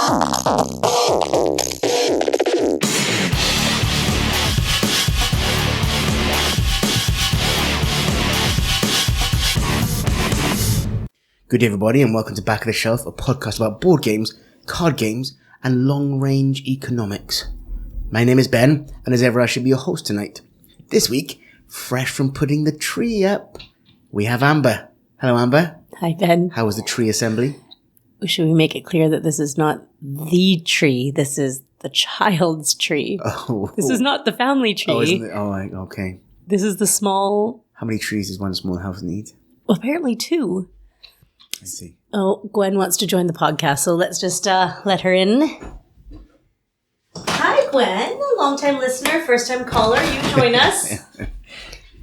Good day, everybody, and welcome to Back of the Shelf, a podcast about board games, card games, and long-range economics. My name is Ben, and as ever, I should be your host tonight. This week, fresh from putting the tree up, we have Amber. Hello, Amber. Hi, Ben. How was the tree assembly? Should we make it clear that this is not the tree? This is the child's tree. Oh. This is not the family tree. Oh, isn't it? Oh, okay. This is the small... How many trees does one small house need? Well, apparently 2. I see. Oh, Gwen wants to join the podcast, so let's just let her in. Hi, Gwen. Long-time listener, first-time caller. You join us.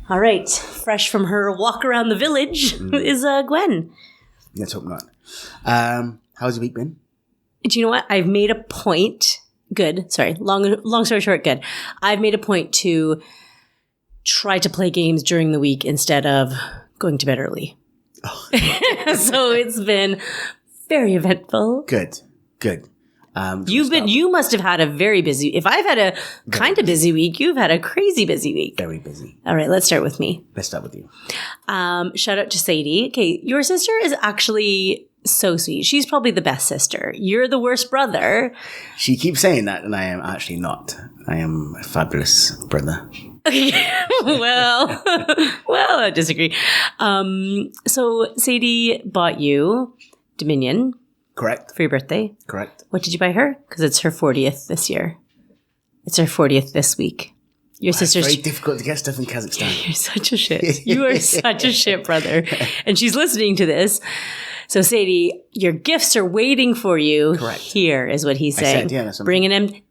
All right. Fresh from her walk around the village is Gwen. Let's hope not. How's your week been? Do you know what? I've made a point. Good. Sorry. Long story short, good. I've made a point to try to play games during the week instead of going to bed early. Oh. So it's been very eventful. Good. You must have had a very busy, if I've had a kind of busy week, you've had a crazy busy week. Very busy. All right, let's start with me. Let's start with you. Shout out to Sadie. Okay, your sister is actually so sweet. She's probably the best sister. You're the worst brother. She keeps saying that, and I am actually not. I am a fabulous brother. Okay, well, I disagree. So Sadie bought you Dominion. Correct. For your birthday. Correct. What did you buy her? Because it's her 40th this year. It's her 40th this week. Your sister's... It's very difficult to get stuff in Kazakhstan. You're such a shit. You are such a shit, brother. And she's listening to this. So Sadie, your gifts are waiting for you. Correct. Here is what he's saying. I said,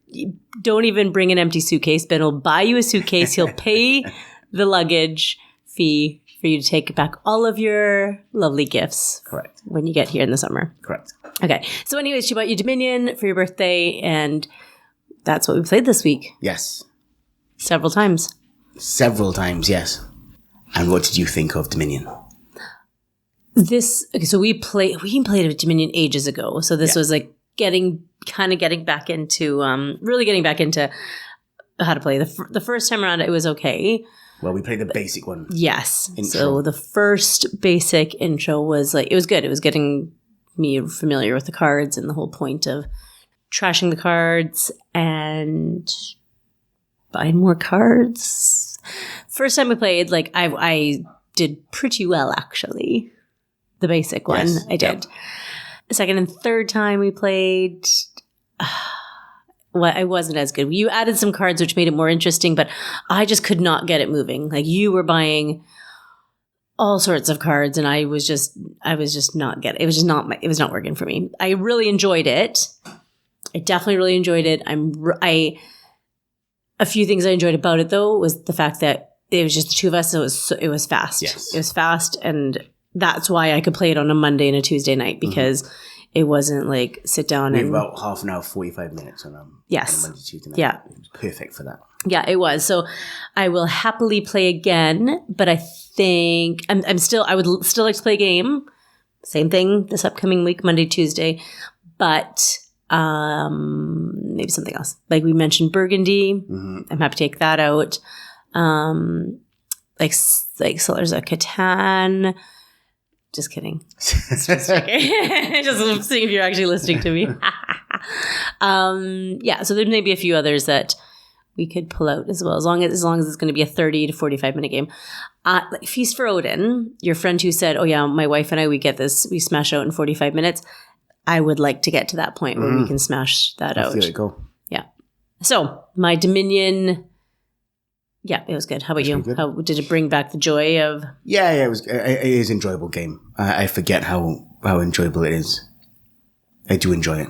Don't even bring an empty suitcase. Ben will buy you a suitcase. He'll pay the luggage fee for you to take back all of your lovely gifts. Correct. When you get here in the summer. Correct. Okay. So anyways, she bought you Dominion for your birthday, and that's what we played this week. Yes. Several times, yes. And what did you think of Dominion? So we played Dominion ages ago. So this was like getting back into how to play. The first time around, it was okay. Well, we played the basic one. Yes. Intro. So the first basic intro was like, it was good. It was getting me familiar with the cards and the whole point of trashing the cards and buying more cards. First time we played, like I did pretty well, actually. The basic one, yes, I did. Yep. Second and third time we played, I wasn't as good. You added some cards which made it more interesting, but I just could not get it moving. Like you were buying all sorts of cards, and I was just not getting. It was not working for me. I really enjoyed it. I definitely really enjoyed it. A few things I enjoyed about it though was the fact that it was just the two of us. So it was fast. Yes. It was fast, and that's why I could play it on a Monday and a Tuesday night because it wasn't like sit down we and have about half an hour, 45 minutes on a Monday, Tuesday night. Yeah. It was perfect for that. Yeah, it was. So I will happily play again, but I think I would still like to play a game. Same thing this upcoming week, Monday, Tuesday, but maybe something else. Like we mentioned Burgundy. Mm-hmm. I'm happy to take that out. Like Sellers of Catan. Just kidding. Just seeing if you're actually listening to me. Yeah, so there may be a few others that we could pull out as well, as long as it's going to be a 30 to 45 minute game. Like Feast for Odin, your friend who said, "Oh yeah, my wife and I, we smash out in 45 minutes." I would like to get to that point where we can smash that out. There you go. Yeah. So my Dominion. Yeah, it was good. How about you? How did it bring back the joy of? Yeah, it was. It is an enjoyable game. I forget how enjoyable it is. I do enjoy it.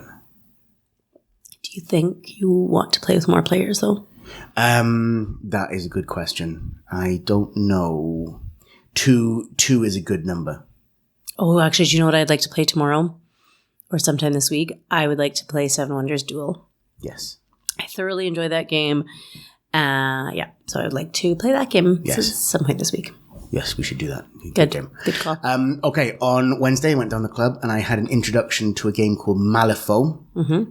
Do you think you want to play with more players though? That is a good question. I don't know. Two is a good number. Oh, actually, do you know what I'd like to play tomorrow? Or sometime this week? I would like to play Seven Wonders Duel. Yes. I thoroughly enjoy that game. So I would like to play that game at some point this week. Yes, we should do that. Good game. Good call. Okay, on Wednesday, I went down the club and I had an introduction to a game called Malifaux,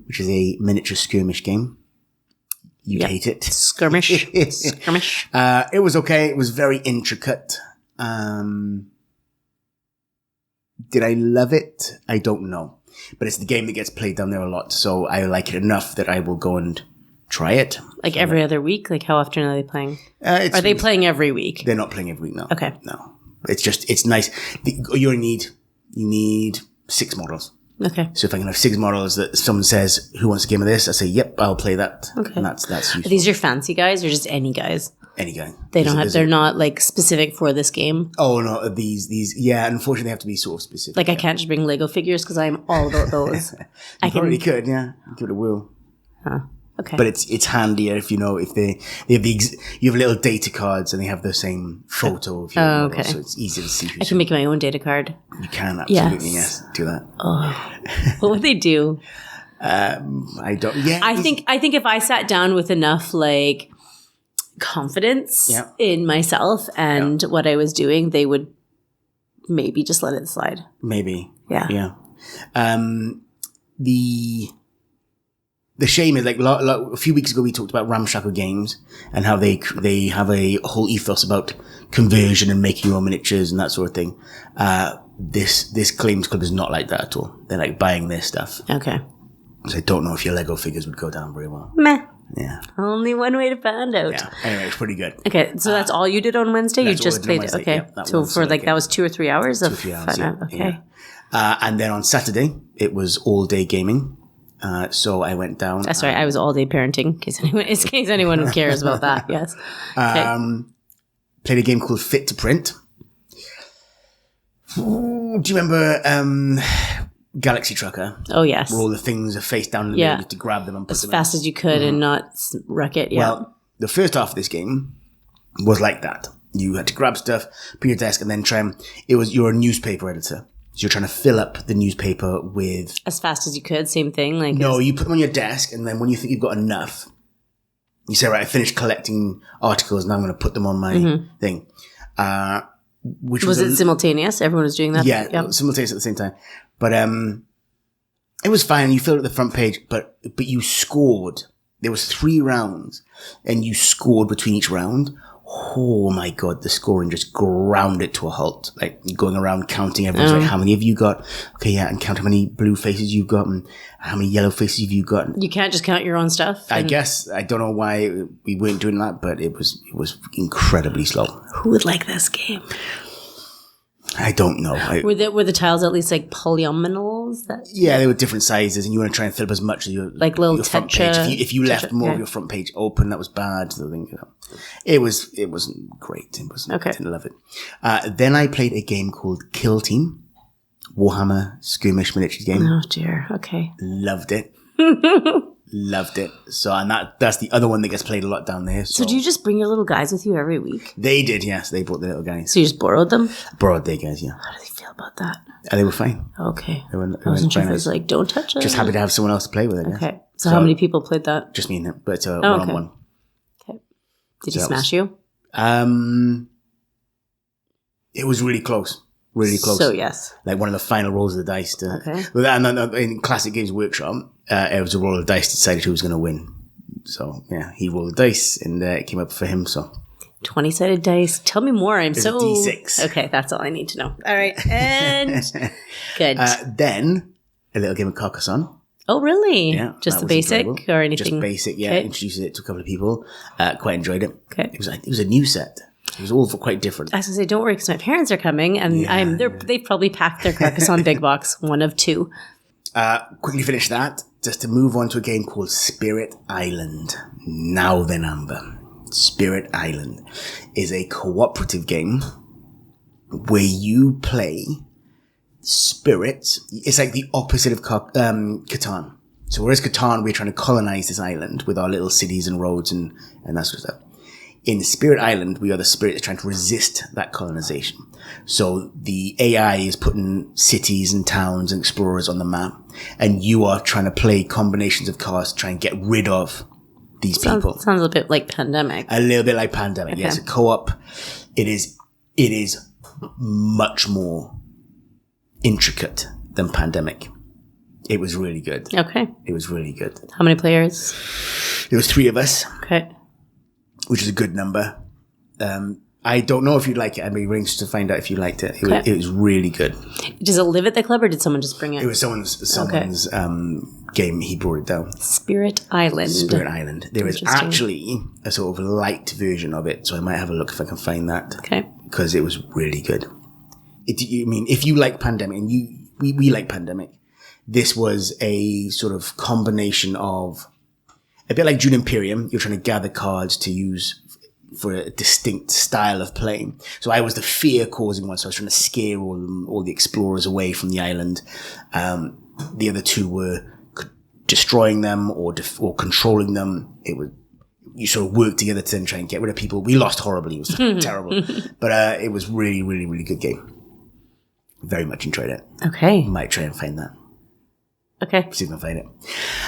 which is a miniature skirmish game. You'd hate it. Skirmish. Skirmish. It was okay. It was very intricate. Did I love it? I don't know. But it's the game that gets played down there a lot, so I like it enough that I will go and try it. Like every other week? Like how often are they playing? Are they playing every week? They're not playing every week, no. Okay. No. It's nice. You need 6 models. Okay. So if I can have 6 models that someone says, who wants a game of this? I say, yep, I'll play that. Okay. And that's useful. Are these your fancy guys or just any guys? Any guy. They're not like specific for this game. Oh no, these, yeah, unfortunately they have to be sort of specific. Like I can't just bring Lego figures because I'm all about those. You probably could, yeah. Give it a whirl. Huh. Okay. But it's handier if they have you have little data cards and they have the same photo of your model, so it's easy to see. I can make my own data card. You can absolutely, yes. Do that. Oh, what would they do? I don't. Yeah, I think if I sat down with enough like confidence in myself and what I was doing, they would maybe just let it slide. Maybe. Yeah. The shame is, like a few weeks ago, we talked about Ramshackle Games and how they have a whole ethos about conversion and making your own miniatures and that sort of thing. This Games Club is not like that at all. They're like buying their stuff. Okay. So I don't know if your Lego figures would go down very well. Meh. Yeah. Only one way to find out. Yeah. Anyway, it's pretty good. Okay, so that's all you did on Wednesday? You just played it? Okay. Yeah, so for like, that was 2 or 3 hours of 2 or 3 hours, fun. yeah. Okay. Yeah. And then on Saturday, it was all day gaming. So I went down. Sorry, I was all day parenting, in case anyone cares about that. Yes. Okay. Played a game called Fit to Print. Ooh, do you remember Galaxy Trucker? Oh, yes. Where all the things are face down in the middle, you have to grab them and put them as fast as you could and not wreck it. Yeah. Well, the first half of this game was like that. You had to grab stuff, put your desk, and then you're a newspaper editor. So you're trying to fill up the newspaper with... As fast as you could, same thing? No, you put them on your desk, and then when you think you've got enough, you say, right, I finished collecting articles, now I'm going to put them on my thing. Which was it simultaneous? Everyone was doing that? Yeah, simultaneous at the same time. But it was fine. You filled up the front page, but you scored. There was 3 rounds, and you scored between each round. Oh my God, the scoring just ground it to a halt. Like going around counting everyone's like, how many have you got? Okay, yeah, and count how many blue faces you've got and how many yellow faces have you got. You can't just count your own stuff? I guess. I don't know why we weren't doing that, but it was incredibly slow. Who would like this game? I don't know. Were the tiles at least like polyominoals? Yeah, they were different sizes, and you want to try and fill up as much as your like little your front page. If you left more of your front page open, that was bad. So it wasn't great. It wasn't. Okay. I didn't love it. Then I played a game called Kill Team, Warhammer skirmish miniatures game. Oh dear. Okay. Loved it. Loved it. So, and that's the other one that gets played a lot down there. So do you just bring your little guys with you every week? They did, yes. They brought the little guys. So you just borrowed them? Borrowed their guys, yeah. How do they feel about that? They were fine. Okay. I wasn't sure if it was like, don't touch it. Just happy to have someone else to play with it. Okay. So how many people played that? Just me and him, but it's a one-on-one. Okay. Did he smash you? It was really close. Really close. So, yes. Like one of the final rolls of the dice. And in Classic Games Workshop, it was a roll of dice to decide who was going to win. So, yeah, he rolled the dice and it came up for him, so. 20-sided dice. Tell me more. I'm so... D6. Okay, that's all I need to know. All right. And... Good. Then, a little game of Carcassonne. Oh, really? Yeah. Just the basic or anything? Just basic, yeah. Okay. Introduced it to a couple of people. Quite enjoyed it. Okay. It was a new set. It was all quite different. I was going to say, don't worry, because my parents are coming, and they've probably packed their Carcassonne big box, one of 2. Quickly finish that, just to move on to a game called Spirit Island. Now then, Amber. Spirit Island is a cooperative game where you play spirits. It's like the opposite of Catan. So whereas Catan, we're trying to colonize this island with our little cities and roads and that sort of stuff. In Spirit Island, we are the spirits trying to resist that colonization. So the AI is putting cities and towns and explorers on the map, and you are trying to play combinations of cards to try and get rid of these people. Sounds a bit like Pandemic. A little bit like Pandemic, okay. Yes. A co-op. It is it is much more intricate than Pandemic. It was really good. Okay. It was really good. How many players? There was 3 of us, Okay. which is a good number. I don't know if you'd like it. I'd be rings to find out if you liked it. It was really good. Does it live at the club or did someone just bring it? It was someone's game. He brought it down. Spirit Island. There is actually a sort of light version of it, so I might have a look if I can find that. Okay. Because it was really good. If you like Pandemic, and we like Pandemic, this was a sort of combination of a bit like Dune Imperium. You're trying to gather cards to use for a distinct style of playing. So I was the fear-causing one, so I was trying to scare all the explorers away from the island. The other 2 were destroying them or controlling them. You sort of work together to then try and get rid of people. We lost horribly. It was terrible. But it was really, really, really good game. Very much enjoyed it. Okay. Might try and find that. Okay. See if I can find it.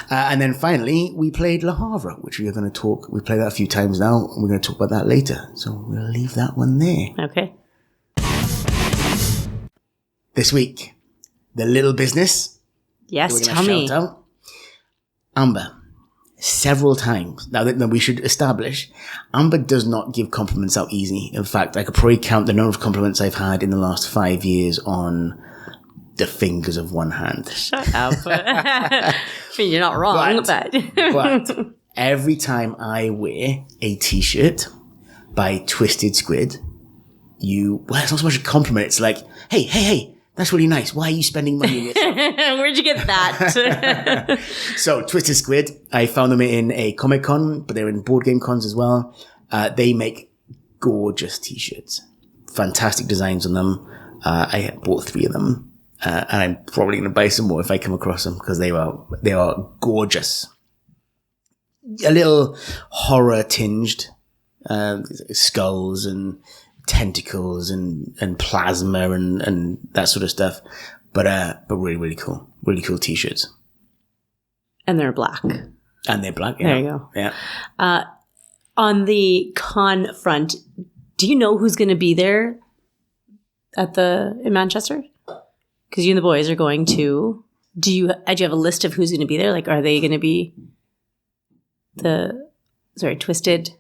And then finally, we played Le Havre, which we are going to talk. We played that a few times now, and we're going to talk about that later. So we'll leave that one there. Okay. This week, the little business. Yes, tell me. Shout out. Amber, several times. Now that we should establish, Amber does not give compliments out easy. In fact, I could probably count the number of compliments I've had in the last 5 years on the fingers of one hand. Shut up. I mean, you're not wrong, but every time I wear a t-shirt by Twisted Squid, it's not so much a compliment. It's like, hey, that's really nice. Why are you spending money on yourself? Where'd you get that? So, Twisted Squid, I found them in a Comic-Con, but they're in board game cons as well. They make gorgeous t-shirts. Fantastic designs on them. I bought 3 of them. And I'm probably going to buy some more if I come across them because they are gorgeous. A little horror tinged, skulls and tentacles and plasma and that sort of stuff. But really, really cool. Really cool t-shirts. And they're black. And they're black. Yeah. There you go. Yeah. On the con front, do you know who's going to be there in Manchester? Because you and the boys are going to. Do you have a list of who's going to be there? Like, are they going to be Twisted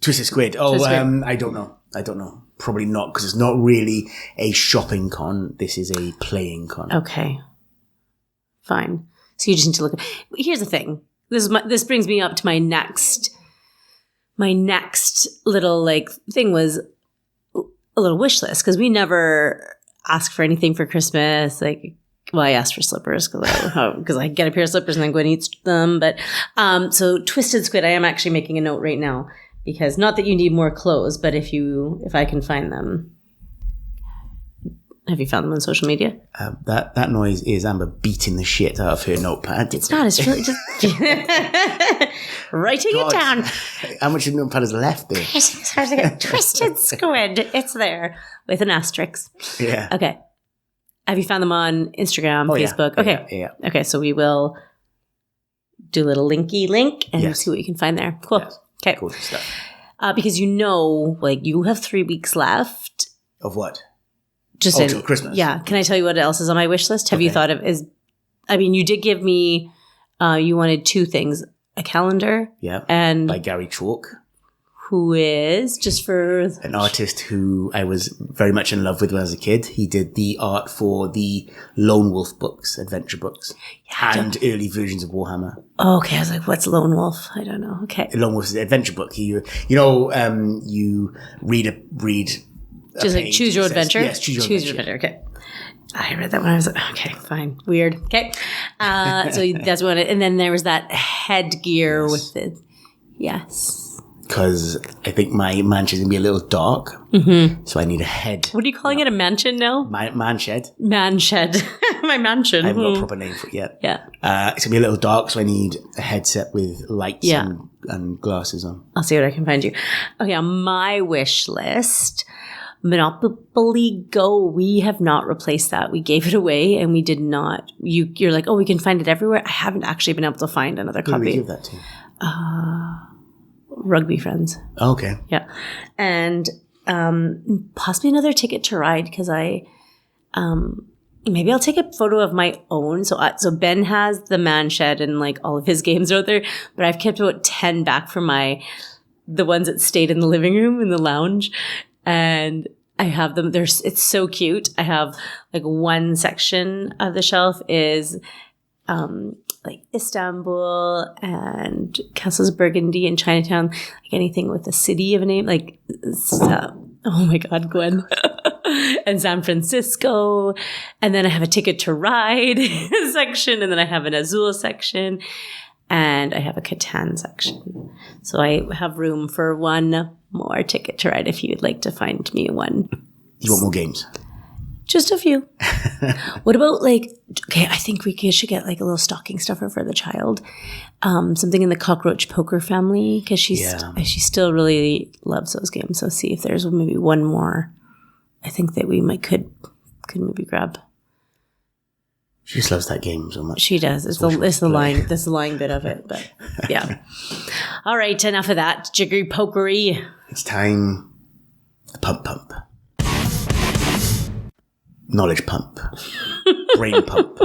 Squid? Oh, I don't know. Probably not, because it's not really a shopping con. This is a playing con. Okay, fine. So you just need to look. Here's the thing. This brings me up to my next little thing was a little wish list, because we never ask for anything for Christmas. I asked for slippers because I get a pair of slippers and then go and eat them. But so Twisted Squid, I am actually making a note right now, because not that you need more clothes, but if I can find them. Have you found them on social media? That noise is Amber beating the shit out of her notepad. It's not. It's really just writing it down. How much of the notepad is left there? Twisted Squid. It's there with an asterisk. Yeah. Okay. Have you found them on Instagram, Facebook? Yeah. Okay. Yeah. Okay. So we will do a little linky link and see what you can find there. Cool. Yes. Okay. Cool stuff. Because you have 3 weeks left. Of what? Just till Christmas. Yeah. Can I tell you what else is on my wish list? Have you thought of you did give me, you wanted 2 things, a calendar. Yeah. And by Gary Chalk. Who is, just for... an artist who I was very much in love with when I was a kid. He did the art for the Lone Wolf books, adventure books, and early versions of Warhammer. Oh, okay. I was like, what's Lone Wolf? I don't know. Okay. Lone Wolf is an adventure book. You read just like choose your adventure? Yes, choose your adventure. Okay. I read that when I was like, okay, fine. Weird. Okay. So that's one. And then there was that headgear with the... Yes. Because I think my mansion is going to be a little dark. So I need a head. What are you calling it? A mansion now? My man shed. Man shed. My mansion. I haven't got a proper name for it yet. Yeah. It's going to be a little dark, so I need a headset with lights and glasses on. I'll see what I can find you. Okay, on my wish list, Monopoly Go. We have not replaced that. We gave it away and we did not. You're like, oh, we can find it everywhere. I haven't actually been able to find another copy. Who did we give that to? Rugby friends. Okay. Yeah. And Possibly another Ticket to Ride because maybe I'll take a photo of my own. So Ben has the man shed and like all of his games out there, but I've kept about 10 back for the ones that stayed in the living room in the lounge, and I have them. It's so cute. I have like one section of the shelf is like Istanbul and Castles Burgundy and Chinatown, like anything with a city of a name, like oh my God, Gwen. And San Francisco. And then I have a Ticket to Ride section. And then I have an Azul section. And I have a Catan section. So I have room for one more Ticket to Ride if you'd like to find me one. You want more games? Just a few. What about I think we should get like a little stocking stuffer for the child. Something in the cockroach poker family because she still really loves those games. So see if there's maybe one more. I think that we could maybe grab. She just loves that game so much. She does. It's the lying bit of it, but yeah. All right, enough of that jiggery pokery. It's time. The pump. Knowledge pump. Brain pump.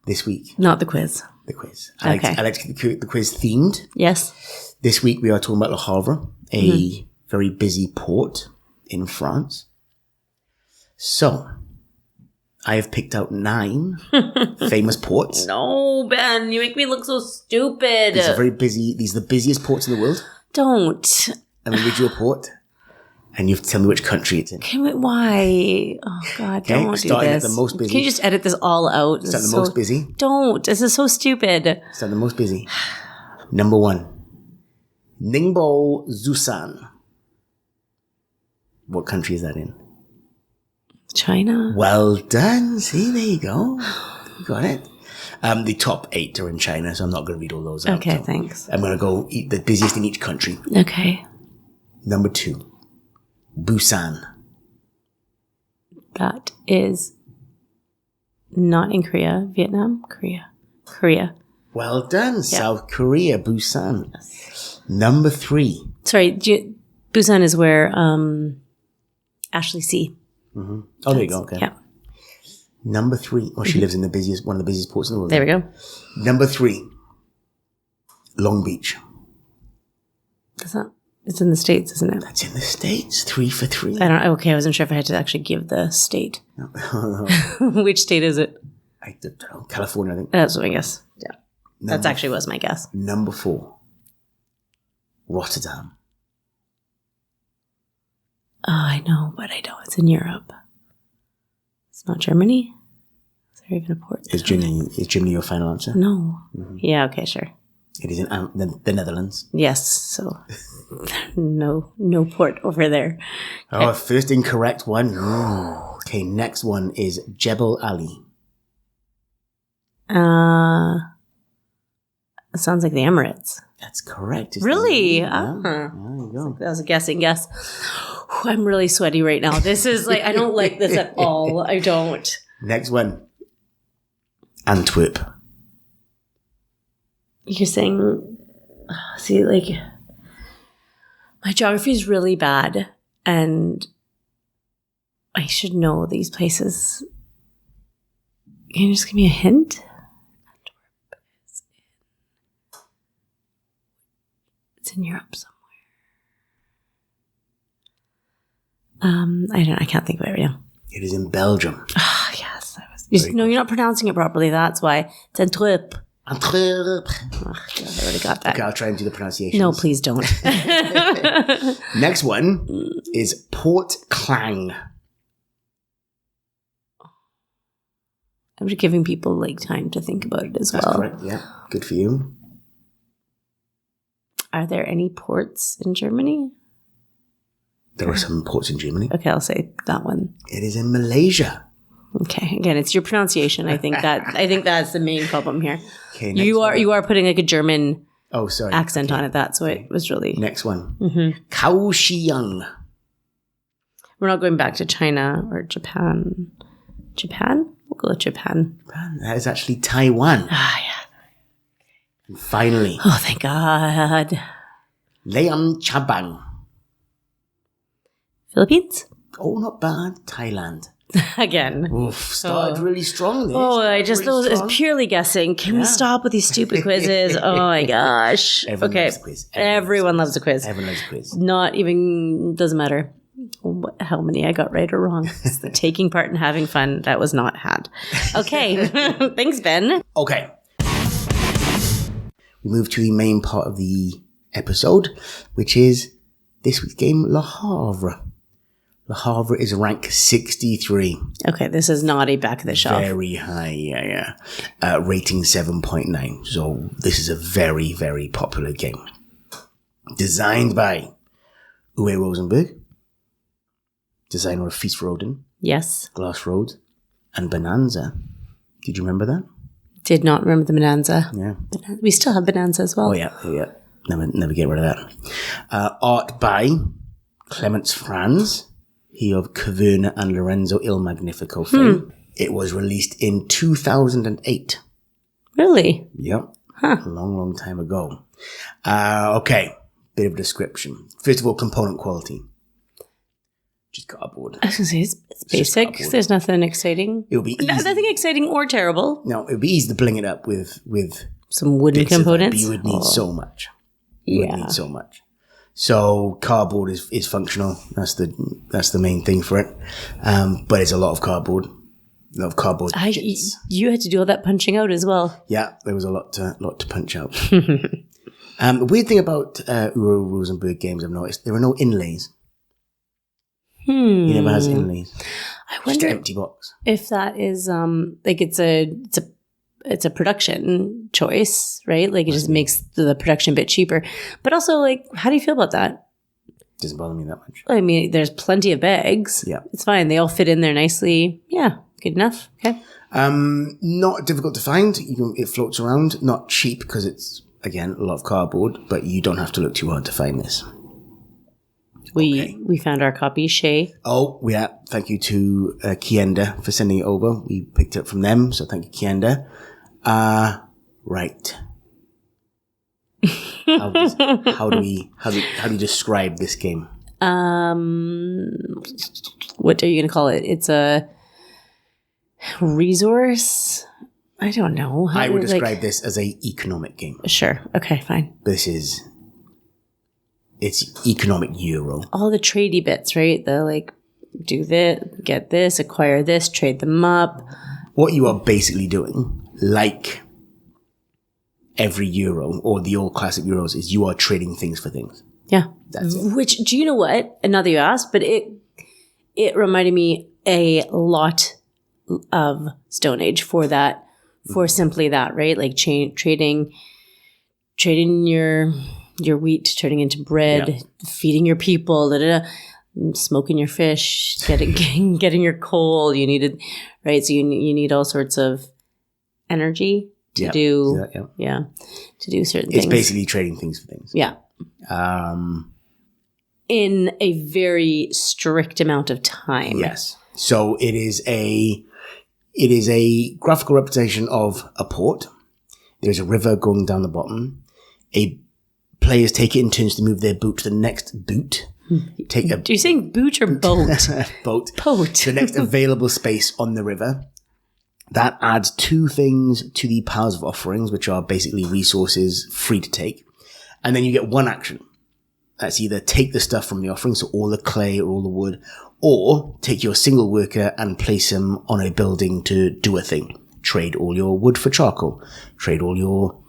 This week. Not the quiz. The quiz. I like to keep the quiz themed. Yes. This week we are talking about Le Havre, a very busy port in France. So, I have picked out 9 famous ports. No, Ben, you make me look so stupid. These are very busy. These are the busiest ports in the world. Don't. And we read you a port, and you have to tell me which country it's in. Why? Oh, God, don't do this. Starting at the most busy. Can you just edit this all out? Start the most busy. Don't. This is so stupid. Start the most busy. Number 1. Ningbo Zusan. What country is that in? China. Well done. See, there you go. You got it. The top 8 are in China, so I'm not going to read all those out. Okay, thanks. I'm going to go the busiest in each country. Okay. Number 2. Busan. That is not in Korea. Vietnam? Korea. Well done. South Korea, Busan. Yes. Number 3. Sorry, Busan is where Ashley C. Mm-hmm. Oh, there you go. Okay. Yeah. Number 3. Well, she lives in one of the busiest ports in the world. There we go. Number 3. Long Beach. It's in the States, isn't it? That's in the States. 3 for 3. I wasn't sure if I had to actually give the state. No. Which state is it? I don't know. California, I think. That's what I guess. Yeah. That actually was my guess. Number 4. Rotterdam. Oh, I know, but I don't. It's in Europe. It's not Germany? Is there even a port? Is Germany your final answer? No. Mm-hmm. Yeah, okay, sure. It is in the Netherlands. Yes, so no port over there. Okay. Oh, first incorrect one. Oh. Okay, next one is Jebel Ali. It sounds like the Emirates. That's correct. Really? Yeah. There you go. That was a guessing guess. I'm really sweaty right now. This is I don't like this at all. I don't. Next one. Antwerp. You're saying, see, my geography is really bad and I should know these places. Can you just give me a hint? Antwerp is it's in Europe somewhere. I can't think of it right now. It is in Belgium. Ah, yes. You're not pronouncing it properly. That's why. It's Antwerp. Antwerp. Oh, God, I already got that. Okay, I'll try and do the pronunciation. No, please don't. Next one is Port Klang. I'm just giving people time to think about it as well. That's correct, yeah. Good for you. Are there any ports in Germany? There are some ports in Germany. Okay, I'll say that one. It is in Malaysia. Okay, again, it's your pronunciation. I think that's the main problem here. Okay, you are putting a German accent on it. That's what it was really. Next one. Mm-hmm. Kaohsiung. We're not going back to China or Japan. Japan? We'll go with Japan. That is actually Taiwan. Ah, yeah. And finally. Oh, thank God. Leam Chabang. Philippines? Oh, not bad. Thailand. Again. Oof, started really strong. It's purely guessing. Can we stop with these stupid quizzes? Oh my gosh. Everyone loves a quiz. Everyone loves a quiz. Everyone loves a quiz. Not even, doesn't matter how many I got right or wrong. It's the taking part and having fun that was not had. Okay. Thanks, Ben. Okay. We move to the main part of the episode, which is this week's game, Le Havre. Le Havre is rank 63. Okay, this is not a back of the shelf. Very high, yeah. Rating 7.9. So this is a very, very popular game. Designed by Rosenberg. Designer of Feast for Odin. Yes. Glass Road. And Bohnanza. Did you remember that? Did not remember the Bohnanza. Yeah. We still have Bohnanza as well. Oh, yeah. Never get rid of that. Art by Clemens Franz. He of Caverna and Lorenzo Il Magnifico fame. It was released in 2008. Really? Yep. Huh. A long time ago. Okay. Bit of a description. First of all, component quality. Just cardboard. I was going to say, it's basic. There's nothing exciting. It'll be easy. Nothing exciting or terrible. No, it would be easy to bling it up with some wooden components. But you would need so much. You would need so much. So cardboard is functional. That's the main thing for it. But it's a lot of cardboard. A lot of cardboard. You had to do all that punching out as well. Yeah, there was a lot to punch out. The weird thing about Rosenberg games, I've noticed, there are no inlays. He never has inlays. I wonder, just an empty box. If that is like it's a production choice, right? Like it just makes the production bit cheaper. But also, like, how do you feel about that? Doesn't bother me that much. I mean, there's plenty of bags. Yeah, it's fine. They all fit in there nicely. Yeah, good enough. Okay. Not difficult to find. It floats around. Not cheap because it's again a lot of cardboard. But you don't have to look too hard to find this. We found our copy, Shay. Oh, yeah. Thank you to Kienda for sending it over. We picked it up from them, so thank you, Kienda. Right. How do you describe this game? What are you going to call it? It's a resource. I don't know. I would describe this as a economic game. Sure. Okay, fine. It's economic Euro. All the tradey bits, right? The like, do this, get this, acquire this, trade them up. What you are basically doing, like every Euro or the old classic Euros, is you are trading things for things. Yeah. That's it. Which, do you know what? And now that you asked, but it reminded me a lot of Stone Age for that, for simply that, right? Like trading your wheat, turning into bread, feeding your people, smoking your fish, getting your coal. You needed, right? So you need all sorts of energy to do certain things. It's basically trading things for things. Yeah. In a very strict amount of time. Yes. So it is a graphical representation of a port. There's a river going down the bottom. Players take it in turns to move their boat to the next boot. Are you saying boot or boat? Boat. The next available space on the river. That adds 2 things to the piles of offerings, which are basically resources free to take. And then you get 1 action. That's either take the stuff from the offering, so all the clay or all the wood, or take your single worker and place him on a building to do a thing. Trade all your wood for charcoal. Trade all your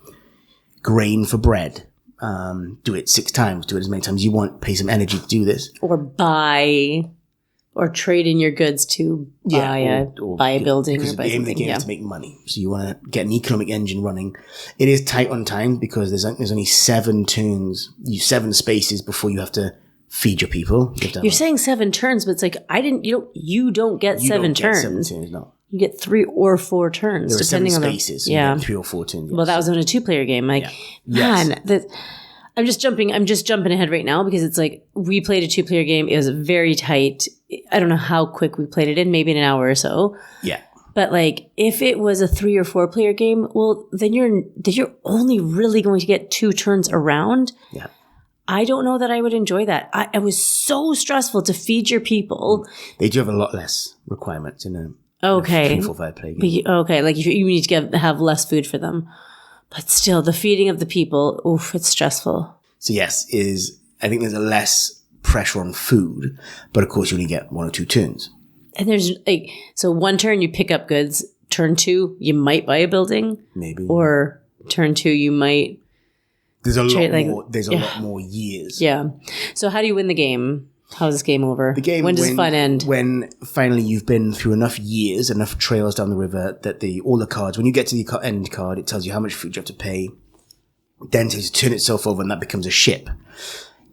grain for bread. Do it 6 times. Do it as many times as you want. Pay some energy to do this. Or buy, or trade in your goods to buy a building. Because the aim of the game is to make money. So you want to get an economic engine running. It is tight on time because there's only 7 turns, 7 spaces before you have to feed your people. You're saying 7 turns, but it's like you don't get 7 turns. 7 turns, no. You get 3 or 4 turns, there depending on spaces. So you get 3 or 4 turns. Yes. Well, that was on a 2-player game. Like, man, I'm just jumping ahead right now because it's like we played a 2-player game. It was very tight. I don't know how quick we played it in, maybe in an hour or so. Yeah. But like, if it was a 3 or 4-player game, well, then you're only really going to get 2 turns around. Yeah. I don't know that I would enjoy that. It was so stressful to feed your people. They do have a lot less requirements in a Okay. 3, 4, 5 player game. Okay, like you need to have less food for them. But still, the feeding of the people, oof, it's stressful. So yes, I think there's a less pressure on food, but of course you only get 1 or 2 turns. And there's like, so one turn you pick up goods, turn 2 you might buy a building. Maybe. Or turn 2 you might... There's a lot more years. Yeah. So how do you win the game? How's this game over? When does the fun end? When finally you've been through enough years, enough trails down the river that all the cards, when you get to the end card, it tells you how much food you have to pay. Then to turn itself over and that becomes a ship.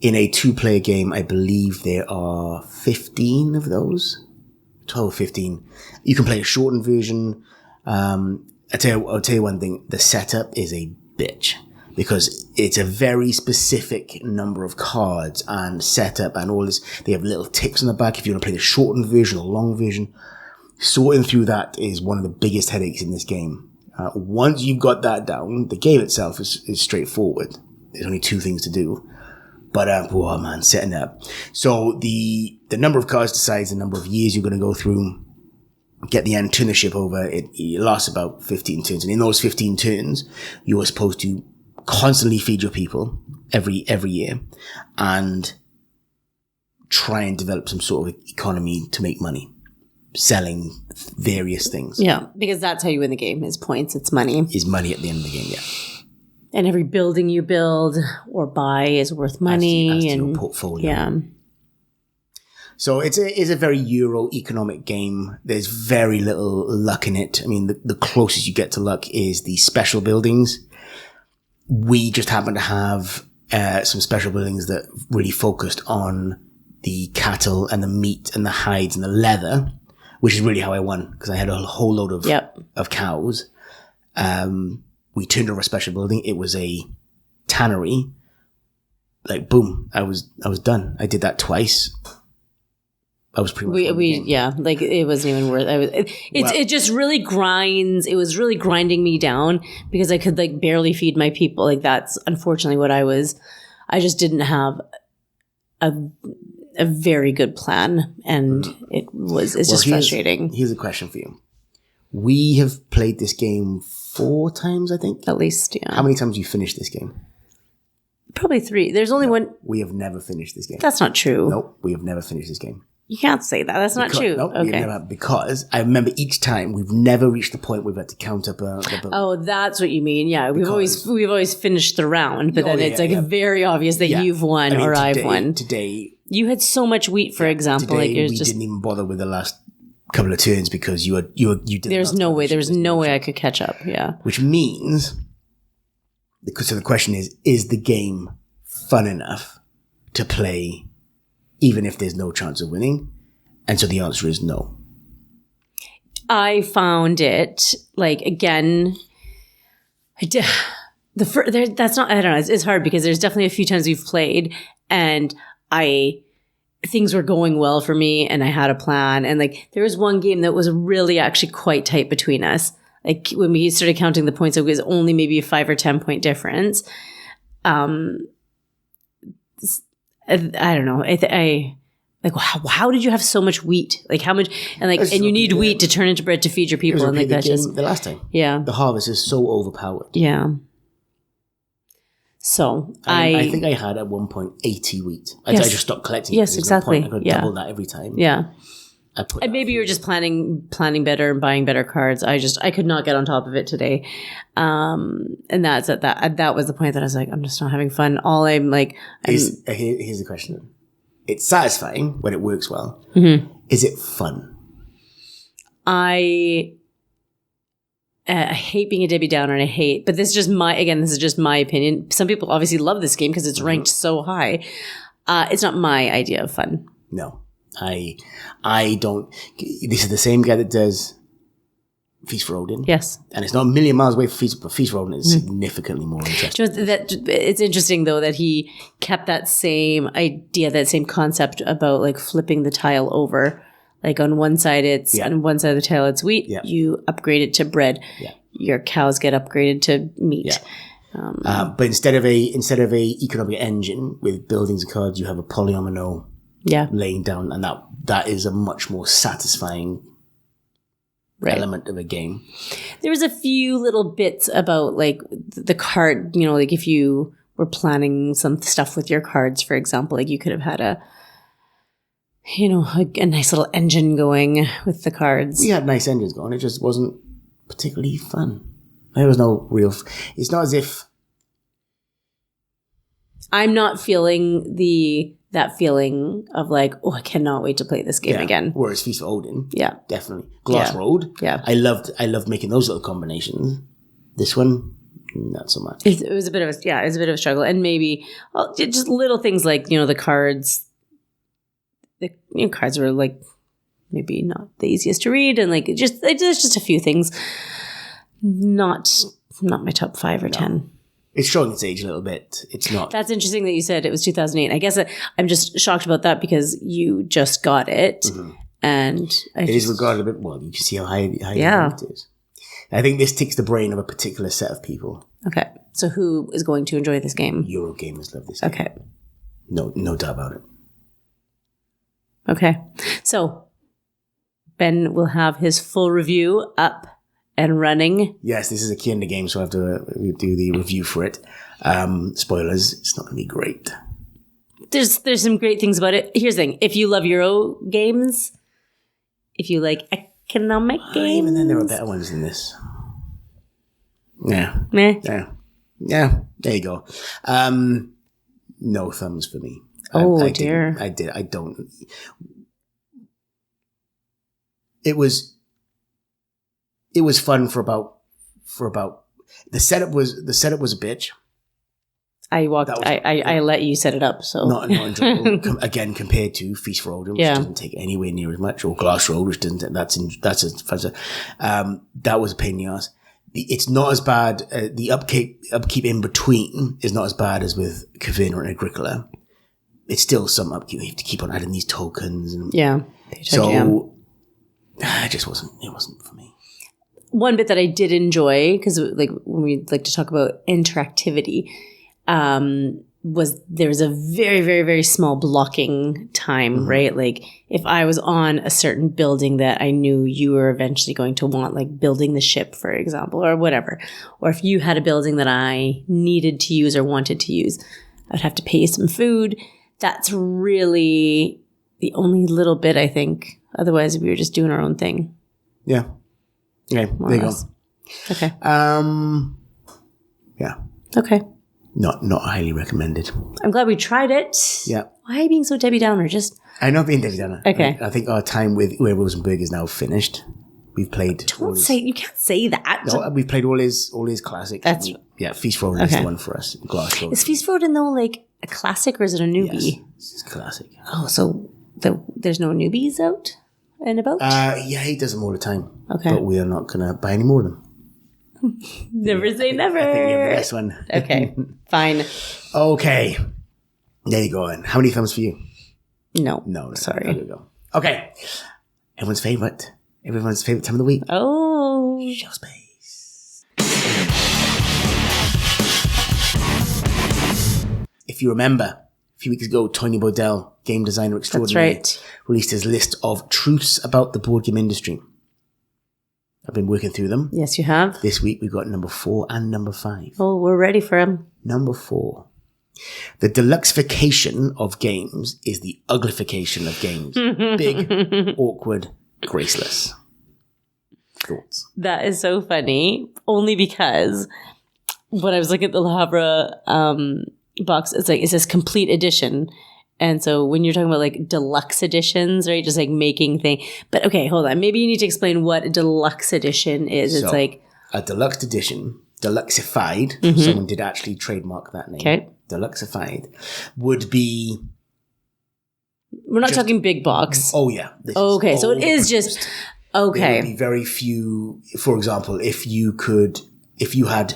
In a 2-player game, I believe there are 15 of those. 12 or 15. You can play a shortened version. I'll tell you one thing. The setup is a bitch. Because it's a very specific number of cards and setup and all this. They have little ticks on the back if you want to play the shortened version or long version. Sorting through that is one of the biggest headaches in this game. Once you've got that down, the game itself is straightforward. There's only 2 things to do. But, setting it up. So the number of cards decides the number of years you're going to go through. Get the end, turn the ship over. It lasts about 15 turns. And in those 15 turns, you are supposed to constantly feed your people every year and try and develop some sort of economy to make money selling various things. Yeah, because that's how you win the game is points. It's money. Is money at the end of the game, yeah. And every building you build or buy is worth money. Adds to your portfolio. Yeah. So it's a very Euro economic game. There's very little luck in it. I mean, the closest you get to luck is the special buildings. We just happen to have some special buildings that really focused on the cattle and the meat and the hides and the leather, which is really how I won because I had a whole load of cows. We turned over a special building. It was a tannery. Like boom, I was done. I did that twice. I was pretty much like it wasn't even worth it just really grinds. It was really grinding me down because I could like barely feed my people. Like that's unfortunately what I just didn't have a very good plan and it's just frustrating. Here's a question for you. We have played this game 4 times, I think. At least, yeah. How many times have you finished this game? Probably 3. There's only one. We have never finished this game. That's not true. Nope, we have never finished this game. You can't say that. That's not true. Nope, okay. Because I remember each time we've never reached the point where we've had to count up Oh, that's what you mean. Yeah, we've always finished the round, but then it's very obvious that you've won or I've won. Today, you had so much wheat, for example. Today, like we didn't even bother with the last couple of turns because you did. There's no way. There's no way I could catch up. Yeah. Which means, so the question is the game fun enough to play? Even if there's no chance of winning? And so the answer is no. I found it, like, again, that's not, I don't know, it's hard because there's definitely a few times we've played and things were going well for me and I had a plan. And like, there was one game that was really actually quite tight between us. Like when we started counting the points, it was only maybe a 5 or 10 point difference. I don't know. How did you have so much wheat? Like how much? And like, and you need wheat to turn into bread to feed your people. And like that's just the last time. Yeah, the harvest is so overpowered. Yeah. So I think I had at one point 80 wheat. I just stopped collecting. Yes, exactly. I could double that every time. Yeah. And maybe you were just planning better and buying better cards. I could not get on top of it today. And that was the point that I was like, I'm just not having fun. All I'm like, here's the question. It's satisfying when it works well. Mm-hmm. Is it fun? I hate being a Debbie Downer and but this is just my opinion. Some people obviously love this game because it's ranked so high. It's not my idea of fun. No. I don't. This is the same guy that does Feast for Odin. Yes, and it's not a million miles away from Feast, but Feast for Odin is significantly more interesting. It's interesting though that he kept that same idea, that same concept about like flipping the tile over. Like on one side on one side of the tile it's wheat. Yeah. You upgrade it to bread. Yeah. Your cows get upgraded to meat. But instead of a economic engine with buildings and cards, you have a polyomino laying down, and that is a much more satisfying element of a game. There was a few little bits about like the card, like if you were planning some stuff with your cards, for example, like you could have had a nice little engine going with the cards. We had nice engines going. It just wasn't particularly fun. There was no real... It's not as if... I'm not feeling that feeling of like, oh, I cannot wait to play this game again. Whereas Feast for Odin. Yeah. Definitely. Glass Road. Yeah. I loved making those little combinations. This one, not so much. It was a bit of a struggle. And maybe just little things like, the cards. The cards were like maybe not the easiest to read, and like there's just a few things. Not my top 5 or 10. It's showing its age a little bit. It's not. That's interesting that you said it was 2008. I guess I'm just shocked about that because you just got it, and it is regarded a bit. Well, you can see how high it is. I think this ticks the brain of a particular set of people. Okay, so who is going to enjoy this game? Eurogamers love this game. Okay, no doubt about it. Okay, so Ben will have his full review up and running. Yes, this is a key in the game, so I have to do the review for it. Spoilers, it's not going to be great. There's some great things about it. Here's the thing. If you love Euro games, if you like economic games... Even then, there are better ones than this. Yeah. Meh. Yeah, there you go. No thumbs for me. Oh, dear. I don't... It was fun for about the setup was a bitch. I let you set it up, so not enjoyable. Again, compared to Feast for Odin, which doesn't take anywhere near as much, or Glass Road, which doesn't. That's a fun. That was a pain in the ass. It's not as bad. The upkeep in between is not as bad as with Caverna and Agricola. It's still some upkeep. You have to keep on adding these tokens, and it just wasn't. It wasn't for me. One bit that I did enjoy, because like when we like to talk about interactivity, was there was a very, very, very small blocking time, right? Like if I was on a certain building that I knew you were eventually going to want, like building the ship, for example, or whatever, or if you had a building that I needed to use or wanted to use, I'd have to pay you some food. That's really the only little bit, I think. Otherwise, we were just doing our own thing. Yeah. Okay, there you go. Okay. Yeah. Okay. Not highly recommended. I'm glad we tried it. Yeah. Why are you being so Debbie Downer? I'm not being Debbie Downer. Okay. I think our time with Rosenberg is now finished. We've played. You can't say that. No, we've played all his classics. Feast for Odin is the one for us. Glass Road. Is Feast for Odin though like a classic, or is it a newbie? Yes, it's classic. Oh, so there's no newbies out and about? Yeah, he does them all the time. Okay. But we are not going to buy any more of them. Never say never. I think you have the best one. Okay, fine. Okay. There you go. And how many thumbs for you? No. Sorry. There you go. Okay. Everyone's favorite time of the week. Oh. Show space. If you remember, a few weeks ago, Tony Boydell, game designer extraordinary, released his list of truths about the board game industry. I've been working through them. Yes, you have. This week we've got number 4 and number 5. Oh, we're ready for him. Number 4. The deluxeification of games is the uglification of games. Big, awkward, graceless. Thoughts? That is so funny. Only because when I was looking at the Havre box, it's like, it says complete edition. And so when you're talking about like deluxe editions, right? Just like making things. But okay, hold on. Maybe you need to explain what a deluxe edition is. It's like a deluxe edition, deluxeified. Someone did actually trademark that name. Okay. Deluxeified would be. We're not talking big box. Oh yeah. Okay, so it is just okay. There would be very few. For example, if you had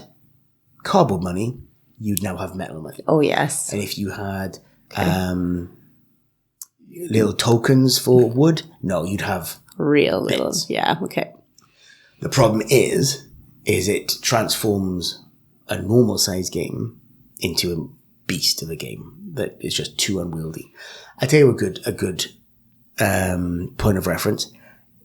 cardboard money, you'd now have metal money. Oh yes. And if you had little tokens for wood, no, you'd have real bits. Little. Yeah. Okay. The problem is it transforms a normal size game into a beast of a game that is just too unwieldy. I tell you a good point of reference,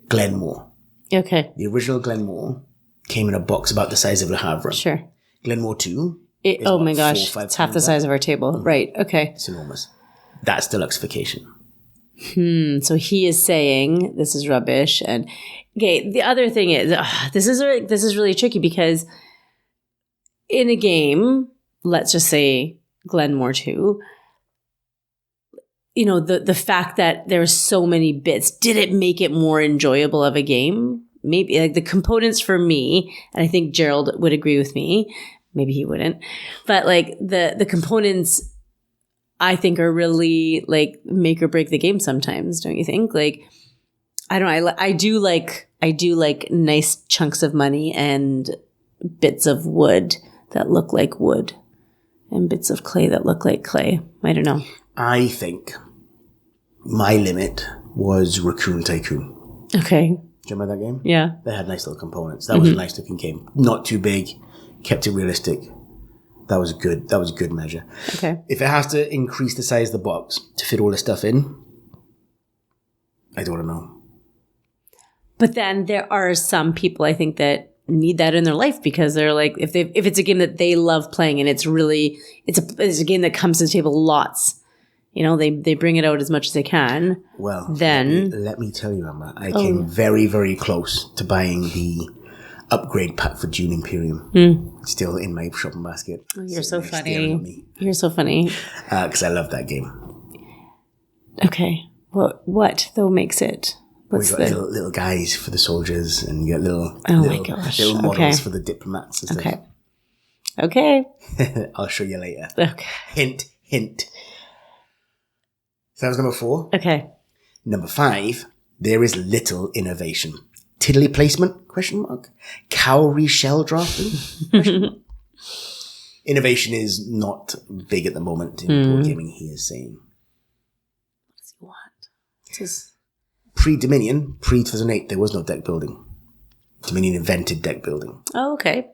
Glenmore. Okay. The original Glenmore came in a box about the size of a Havre. Sure. Glenmore 2. Oh my gosh. It's half the size of our table. Right. Okay. It's enormous. That's deluxification. So he is saying this is rubbish. And okay, the other thing is this is really tricky because in a game, let's just say Glenmore 2, you know, the fact that there's so many bits, did it make it more enjoyable of a game? Maybe like the components for me, and I think Gerald would agree with me, maybe he wouldn't, but like the components I think are really like make or break the game sometimes, don't you think? Like, I don't know, I do like nice chunks of money and bits of wood that look like wood and bits of clay that look like clay. I don't know. I think my limit was Raccoon Tycoon. Okay. Do you remember that game? Yeah. They had nice little components. That was a nice looking game. Not too big, kept it realistic. That was good. That was a good measure. Okay. If it has to increase the size of the box to fit all the stuff in, I don't know. But then there are some people I think that need that in their life because they're like, if it's a game that they love playing and it's a game that comes to the table lots, you know, they bring it out as much as they can. Well, then let me tell you, Amber, I came very, very close to buying the upgrade pack for Dune Imperium. Still in my shopping basket. Oh, you're so funny. You're so funny. Because I love that game. Okay. What though makes it? We got little guys for the soldiers, and you got little models for the diplomats and stuff. Okay. I'll show you later. Okay. Hint, hint. So that was number 4. Okay. Number 5, there is little innovation. Tiddly placement? Question mark. Cowrie shell drafting? Question mark. Innovation is not big at the moment in board gaming, he is saying. What does he want? Pre-Dominion, pre-2008, there was no deck building. Dominion invented deck building. Oh, okay.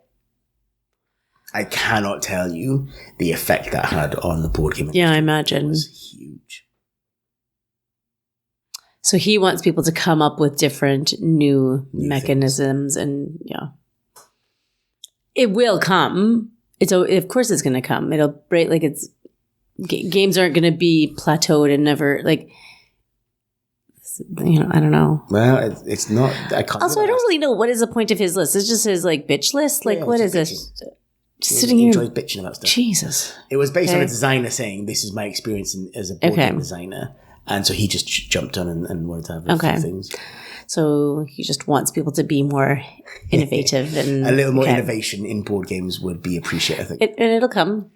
I cannot tell you the effect that had on the board game. Yeah, I imagine. It was huge. So he wants people to come up with different new mechanisms things. And yeah. It will come. Of course it's going to come. It'll break, like games aren't going to be plateaued and never like, you know, I don't know. Well, it's not. I can't. Also, I don't really know what is the point of his list. It's just his like bitch list. Like, what is this? Just sitting here. Enjoys bitching about stuff. Jesus. It was based on a designer saying, "This is my experience as a board game designer," and so he just jumped on and wanted to have a few things. So he just wants people to be more innovative and a little more innovation in board games would be appreciated. I think, and it'll come.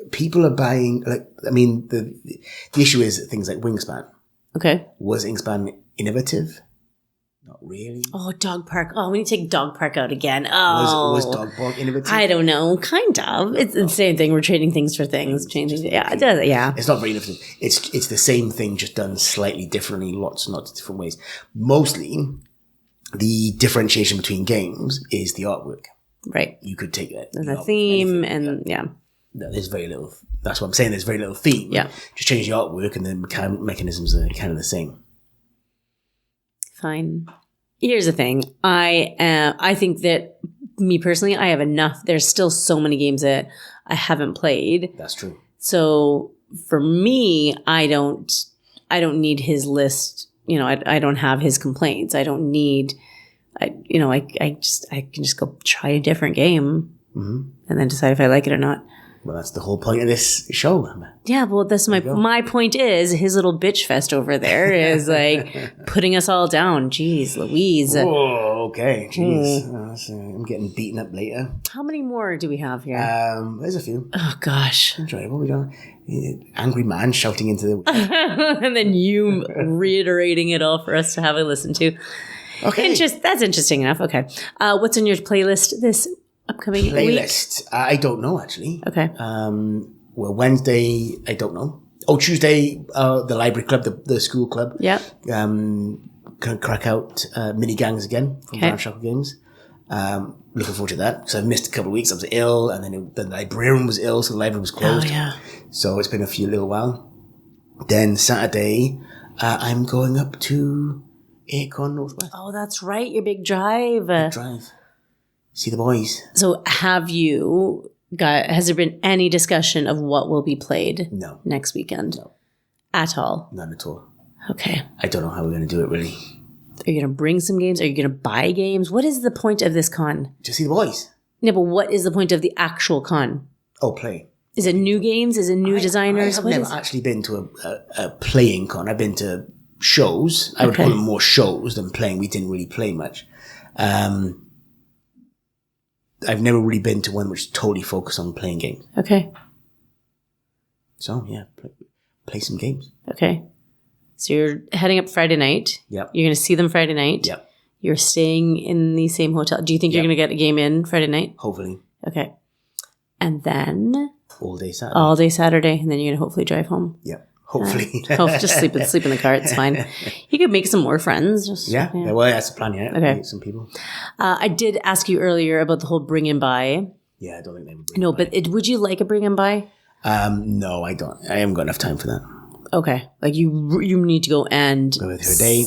People are buying, like, I mean, the issue is things like Wingspan. Okay. Was Wingspan innovative? Not really. Oh, Dog Park. Oh, we need to take Dog Park out again. Oh. Was Dog Park innovative? I don't know. Kind of. It's the same thing. We're trading things for things. Changing. Yeah. Yeah. It's not very innovative. It's the same thing, just done slightly differently, lots and lots of different ways. Mostly, the differentiation between games is the artwork. Right. You could take it. And the theme and yeah. No, there's very little. That's what I'm saying. There's very little theme. Yeah. Just change the artwork and the mechanisms are kind of the same. Fine. Here's the thing. I think that me personally, I have enough. There's still so many games that I haven't played. That's true. So for me, I don't need his list. You know, I don't have his complaints. I don't need. I can just go try a different game and then decide if I like it or not. Well, that's the whole point of this show. Yeah, well, that's my point is his little bitch fest over there is like putting us all down. Jeez, Louise. Oh, okay. Jeez. I'm getting beaten up later. How many more do we have here? There's a few. Oh, gosh. Enjoyable. We got angry man shouting into the... and then you reiterating it all for us to have a listen to. Okay. That's interesting enough. Okay. What's on your playlist this upcoming playlist? week? I don't know, actually. Okay. Well, Wednesday, I don't know. Oh, Tuesday, the library club, the school club. Yeah. Can crack out mini gangs again from Brown Shackle Games. Looking forward to that. So I've missed a couple of weeks. I was ill, and then the librarian was ill, so the library was closed. Oh, yeah. So it's been a little while. Then Saturday, I'm going up to Acorn Northwest. Oh, that's right. Your big drive. Drive. See the boys. So has there been any discussion of what will be played next weekend? No. At all? None at all. Okay. I don't know how we're going to do it, really. Are you going to bring some games? Are you going to buy games? What is the point of this con? To see the boys. No, but what is the point of the actual con? Oh, play. Is it new games? Is it new designers? I've never actually been to a playing con. I've been to shows. I would call them more shows than playing. We didn't really play much. I've never really been to one which totally focused on playing games. Okay. So, yeah, play some games. Okay. So you're heading up Friday night. Yep. You're going to see them Friday night. Yep. You're staying in the same hotel. Do you think you're going to get a game in Friday night? Hopefully. Okay. And then? All day Saturday. All day Saturday. And then you're going to hopefully drive home. Yep. Hopefully. Just sleep in the car. It's fine. You could make some more friends. Yeah. Well, that's the plan, yeah. Okay. Meet some people. I did ask you earlier about the whole bring and buy. Yeah, I don't think they would No, but would you like a bring and buy? No, I don't. I haven't got enough time for that. Okay. Like you need to go and... Go with her day.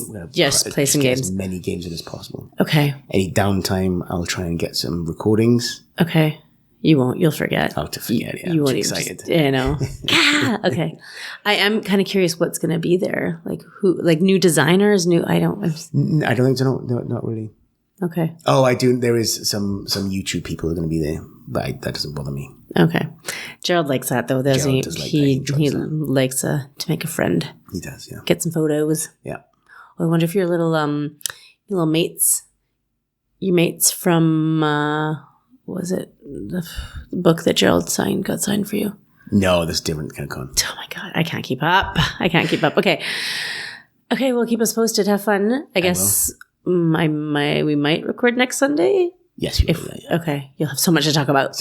Play some games. As many games as possible. Okay. Any downtime, I'll try and get some recordings. Okay. You won't. You'll forget. I'll forget, yeah. You I'm won't excited. Okay. I am kind of curious what's going to be there. Like who? Like new designers? I don't think so. No, not really. Okay. Oh, I do. There is some YouTube people who are going to be there, but that doesn't bother me. Okay. Gerald likes that though, doesn't he? Does like he that. likes to make a friend. He does, yeah. Get some photos. Yeah. Oh, I wonder if your little mates, from was it the book that Gerald got signed for you? No, this is different kind of con. Oh my God, I can't keep up. Okay, well, keep us posted. Have fun. I guess we might record next Sunday. Yes, you will. Yeah. Okay, you'll have so much to talk about.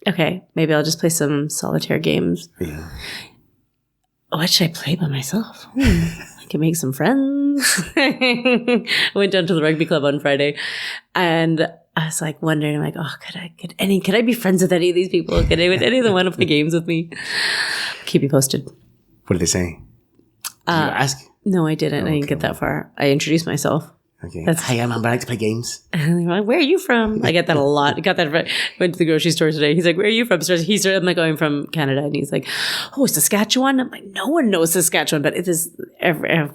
Okay, maybe I'll just play some solitaire games. Yeah. What should I play by myself? I can make some friends. I went down to the rugby club on Friday, and I was like wondering, I'm like, oh, could I be friends with any of these people? Would any of them want to play games with me? Keep you posted. What did they say? Did you ask? No, I didn't. I didn't get that far. I introduced myself. Okay. Hi, I'm Amber. I like to play games. And they're like, where are you from? I get that a lot. I got that. Went to the grocery store today. He's like, where are you from? I'm like, I'm from Canada. And he's like, oh, Saskatchewan? I'm like, no one knows Saskatchewan, but it is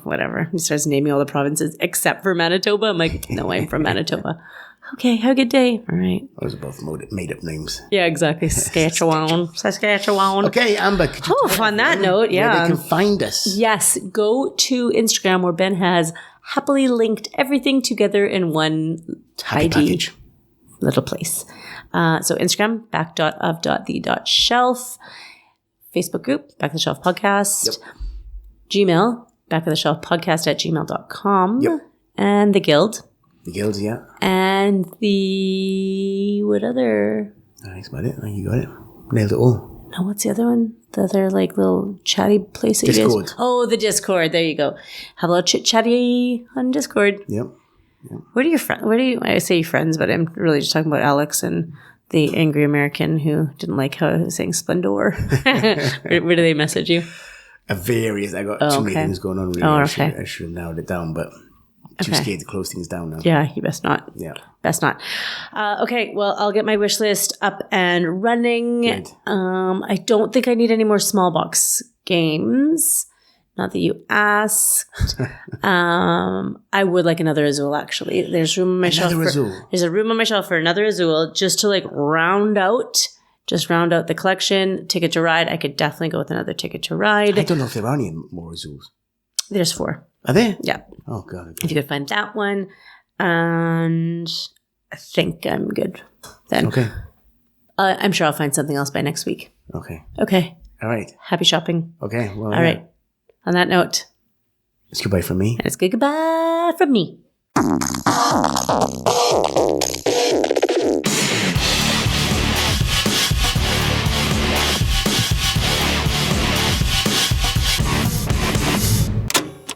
whatever. He starts naming all the provinces except for Manitoba. I'm like, no, I'm from Manitoba. Okay, have a good day. All right. Those are both made up names. Yeah, exactly. Saskatchewan. Okay, Amber. Could you on that note, yeah. Where they can find us. Yes, go to Instagram where Ben has happily linked everything together in one tidy little place. So Instagram, back.of.the.shelf. Facebook group, Back of the Shelf Podcast. Yep. Gmail, backoftheshelfpodcast@gmail.com. Yep. And the Guild. The Guild, yeah. And what other? That's about it. You got it. Nailed it all. No, what's the other one? The other little chatty place that Discord. you guys... Oh, the Discord. There you go. Have a little chit-chatty on Discord. Yep. Where do your friends... I say friends, but I'm really just talking about Alex and the angry American who didn't like how I was saying Splendor. where do they message you? Various. I got too many things going on. Really. Oh, I okay. should have narrowed it down, but too scared to close things down now. Yeah, you best not. Yeah. Best not. Okay, well, I'll get my wish list up and running. Good. I don't think I need any more small box games. Not that you asked. I would like another Azul, actually. There's room on my shelf. There's a room on my shelf for another Azul just to round out the collection. Ticket to Ride. I could definitely go with another Ticket to Ride. I don't know if there are any more Azuls. There's 4. Are there? Yeah. Oh, God. Okay. If you could find that one. And I think I'm good then. Okay. I'm sure I'll find something else by next week. Okay. Okay. All right. Happy shopping. Okay. Well, all right. On that note. It's goodbye from me. And it's goodbye from me.